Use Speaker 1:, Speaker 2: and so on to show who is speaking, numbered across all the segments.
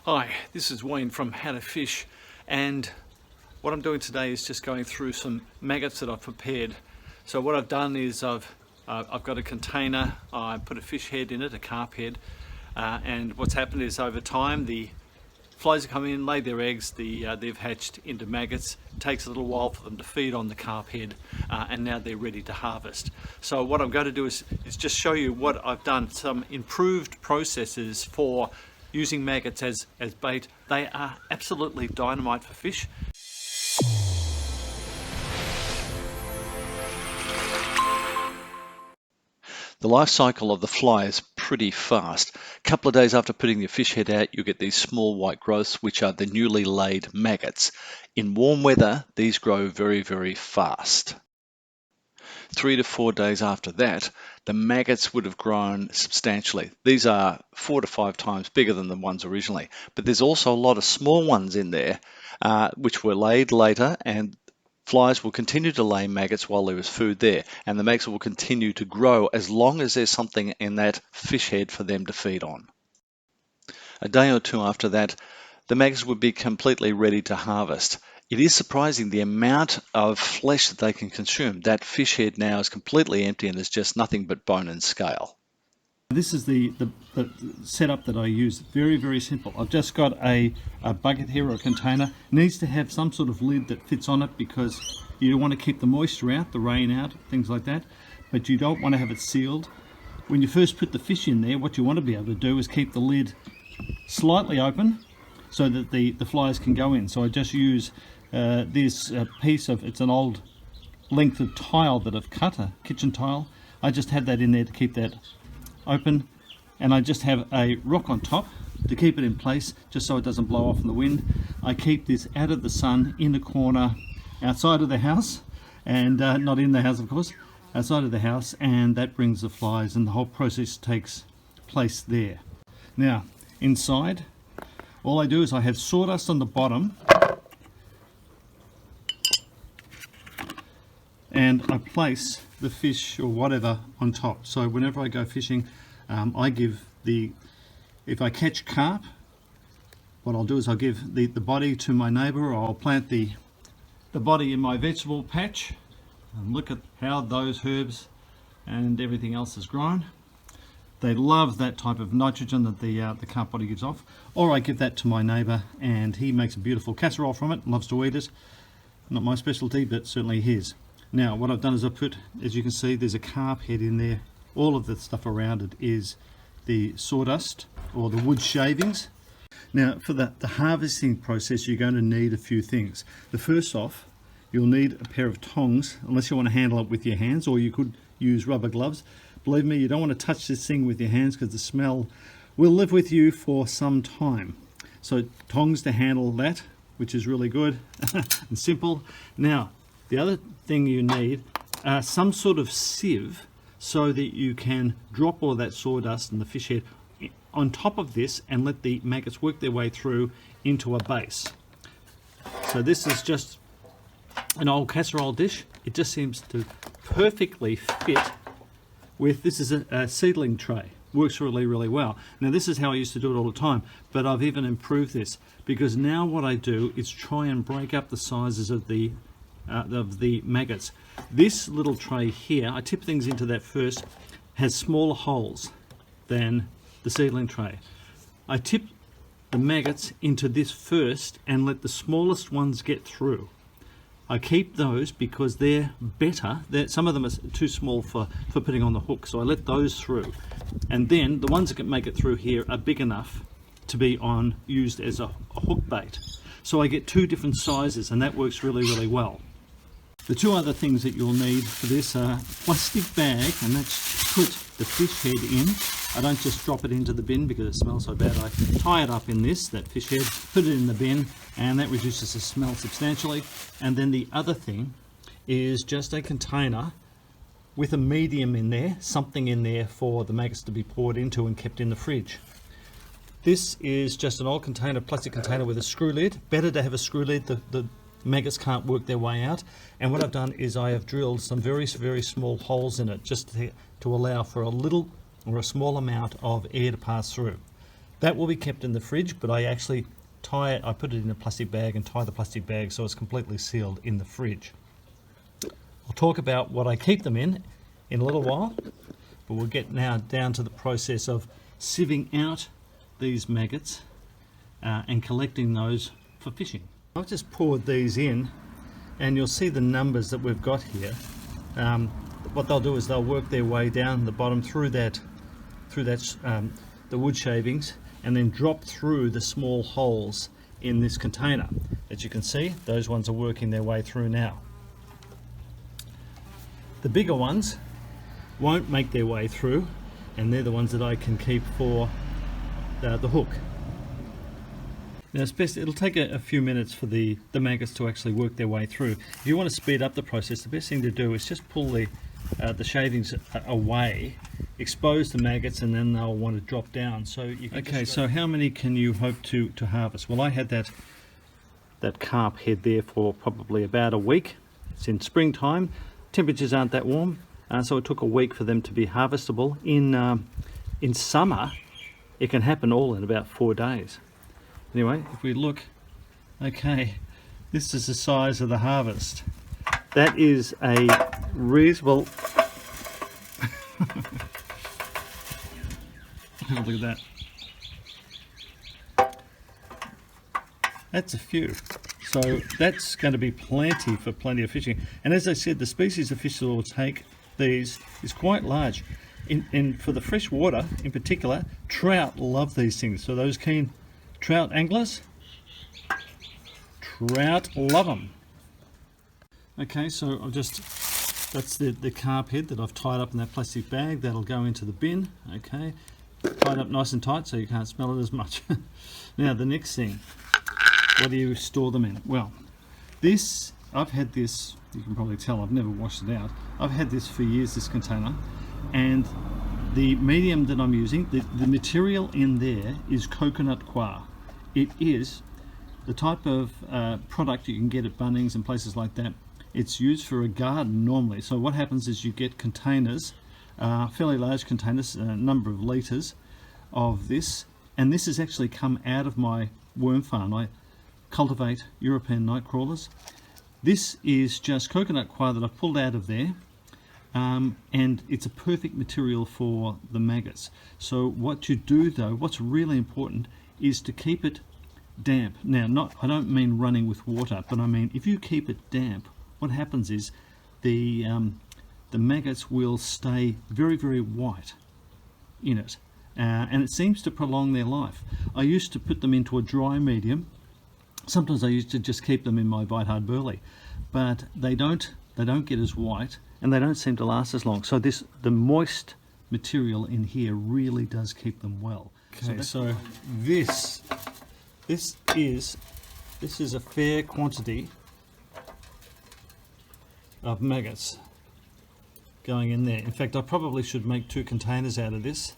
Speaker 1: Hi, this is Wayne from How to Fish, and what I'm doing today is just going through some maggots that I've prepared. So what I've done is I've got a container, I put a fish head in it, a carp head, and what's happened is over time the flies have come in, laid their eggs, they've hatched into maggots. It takes a little while for them to feed on the carp head, and now they're ready to harvest. So what I'm going to do is just show you what I've done, some improved processes for using maggots as bait. They are absolutely dynamite for fish.
Speaker 2: The life cycle of the fly is pretty fast. A couple of days after putting your fish head out, you get these small white growths, which are the newly laid maggots. In warm weather, these grow very, very fast. 3 to 4 days after that, the maggots would have grown substantially. These are 4 to 5 times bigger than the ones originally. But there's also a lot of small ones in there, which were laid later, and flies will continue to lay maggots while there is food there, and the maggots will continue to grow as long as there's something in that fish head for them to feed on. A day or two after that, the maggots would be completely ready to harvest. It is surprising the amount of flesh that they can consume. That fish head now is completely empty and there's just nothing but bone and scale.
Speaker 3: This is the setup that I use. Very, very simple. I've just got a bucket here, or a container. It needs to have some sort of lid that fits on it because you want to keep the moisture out, the rain out, things like that, but you don't want to have it sealed. When you first put the fish in there, what you want to be able to do is keep the lid slightly open so that the flies can go in. So I just use this piece of, it's an old length of tile that I've cut, a kitchen tile. I just have that in there to keep that open, and I just have a rock on top to keep it in place just so it doesn't blow off in the wind. I keep this out of the sun in a corner outside of the house, and not in the house of course, outside of the house, and that brings the flies, and the whole process takes place there. Now inside, all I do is I have sawdust on the bottom, and I place the fish or whatever on top. So whenever I go fishing, I give if I catch carp, what I'll do is I'll give the body to my neighbour, or I'll plant the body in my vegetable patch, and look at how those herbs and everything else has grown. They love that type of nitrogen that the carp body gives off. Or I give that to my neighbour and he makes a beautiful casserole from it, loves to eat it. Not my specialty, but certainly his. Now what I've done is I put, as you can see, there's a carp head in there. All of the stuff around it is the sawdust or the wood shavings. Now for the harvesting process, you're going to need a few things. The first off, you'll need a pair of tongs, unless you want to handle it with your hands, or you could use rubber gloves. Believe me, you don't want to touch this thing with your hands because the smell will live with you for some time. So tongs to handle that, which is really good and simple. Now the other thing you need are some sort of sieve so that you can drop all that sawdust and the fish head on top of this and let the maggots work their way through into a base. So this is just an old casserole dish. It just seems to perfectly fit with, this is a seedling tray. Works really, really well. Now this is how I used to do it all the time, but I've even improved this because now what I do is try and break up the sizes of the maggots. This little tray here, I tip things into that first, has smaller holes than the seedling tray. I tip the maggots into this first and let the smallest ones get through. I keep those because they're better. Some of them are too small for putting on the hook, so I let those through. And then the ones that can make it through here are big enough to be used as a hook bait. So I get two different sizes, and that works really, really well. The two other things that you'll need for this are a plastic bag, and that's to put the fish head in. I don't just drop it into the bin because it smells so bad. I tie it up in that fish head, put it in the bin, and that reduces the smell substantially. And then the other thing is just a container with a medium in there, something in there for the maggots to be poured into and kept in the fridge. This is just an old container, plastic container with a screw lid. Better to have a screw lid. The maggots can't work their way out. And what I've done is I have drilled some very, very small holes in it just to allow for a little or a small amount of air to pass through. That will be kept in the fridge, but I actually tie it, I put it in a plastic bag and tie the plastic bag so it's completely sealed in the fridge. I'll talk about what I keep them in a little while, but we'll get now down to the process of sieving out these maggots and collecting those for fishing. I've just poured these in, and you'll see the numbers that we've got here. What they'll do is they'll work their way down the bottom through the wood shavings, and then drop through the small holes in this container. As you can see, those ones are working their way through now. The bigger ones won't make their way through, and they're the ones that I can keep for the hook. Now it'll take a few minutes for the maggots to actually work their way through. If you want to speed up the process, the best thing to do is just pull the shavings away, expose the maggots, and then they'll want to drop down. So you can okay, so how many can you hope to harvest? Well, I had that carp head there for probably about a week. It's in springtime, temperatures aren't that warm, so it took a week for them to be harvestable. In summer, it can happen all in about 4 days. Anyway, if we look, okay, this is the size of the harvest. That is a reasonable look at that. That's a few. So that's going to be plenty for plenty of fishing. And as I said, the species of fish that will take these is quite large. And for the fresh water in particular, trout love these things. So those keen trout anglers, trout love them. Okay, so that's the carp head that I've tied up in that plastic bag. That'll go into the bin. Okay, tied up nice and tight so you can't smell it as much. Now the next thing, what do you store them in? Well, I've had this, you can probably tell I've never washed it out. I've had this for years, this container, and the medium that I'm using, the material in there is coconut coir. It is the type of product you can get at Bunnings and places like that. It's used for a garden normally. So what happens is you get containers, fairly large containers, a number of litres of this, and this has actually come out of my worm farm. I cultivate European night crawlers. This is just coconut coir that I've pulled out of there, and it's a perfect material for the maggots. So what you do though, what's really important is to keep it damp. Now, I don't mean running with water, but I mean if you keep it damp, what happens is the maggots will stay very, very white in it, and it seems to prolong their life. I used to put them into a dry medium. Sometimes I used to just keep them in my bite hard burley, but they don't get as white, and they don't seem to last as long. So the moist material in here really does keep them well. Okay, so this is a fair quantity of maggots going in there. In fact, I probably should make 2 containers out of this.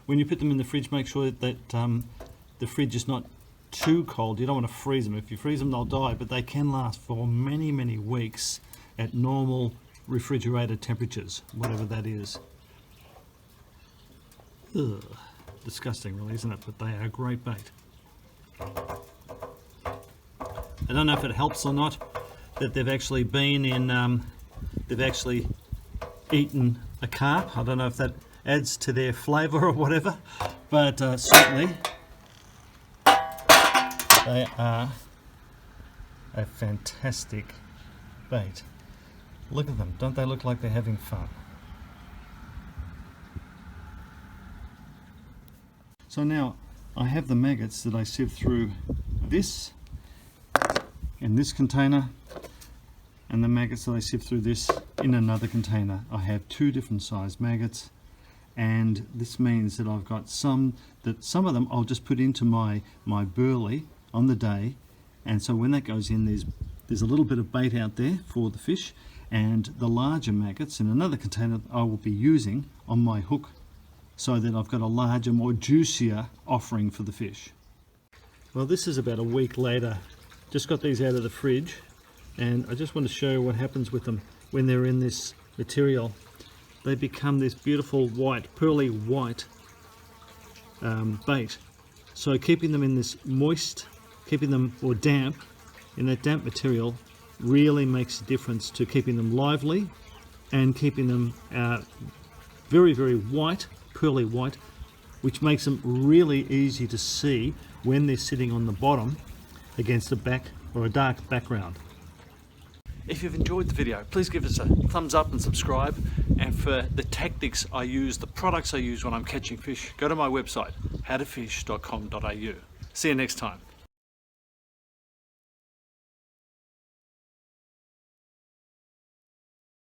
Speaker 3: When you put them in the fridge, make sure that the fridge is not too cold. You don't want to freeze them. If you freeze them, they'll die, but they can last for many, many weeks at normal refrigerated temperatures, whatever that is. Ugh, disgusting really, isn't it? But they are a great bait. I don't know if it helps or not that they've actually been in, they've actually eaten a carp. I don't know if that adds to their flavour or whatever, but certainly they are a fantastic bait. Look at them, don't they look like they're having fun? So now I have the maggots that I sieve through this in this container, and the maggots that I sieve through this in another container. I have 2 different sized maggots, and this means that I've got some of them I'll just put into my burley on the day, and so when that goes in, there's a little bit of bait out there for the fish, and the larger maggots in another container I will be using on my hook, so that I've got a larger, more juicier offering for the fish. Well, this is about a week later. Just got these out of the fridge, and I just want to show you what happens with them when they're in this material. They become this beautiful white, pearly white bait. So keeping them in this moist, keeping them or damp, in that damp material really makes a difference to keeping them lively and keeping them very, very white, pearly white, which makes them really easy to see when they're sitting on the bottom against a back or a dark background.
Speaker 1: If you've enjoyed the video, please give us a thumbs up and subscribe. And for the tactics I use, the products I use when I'm catching fish, go to my website, howtofish.com.au. See you next time.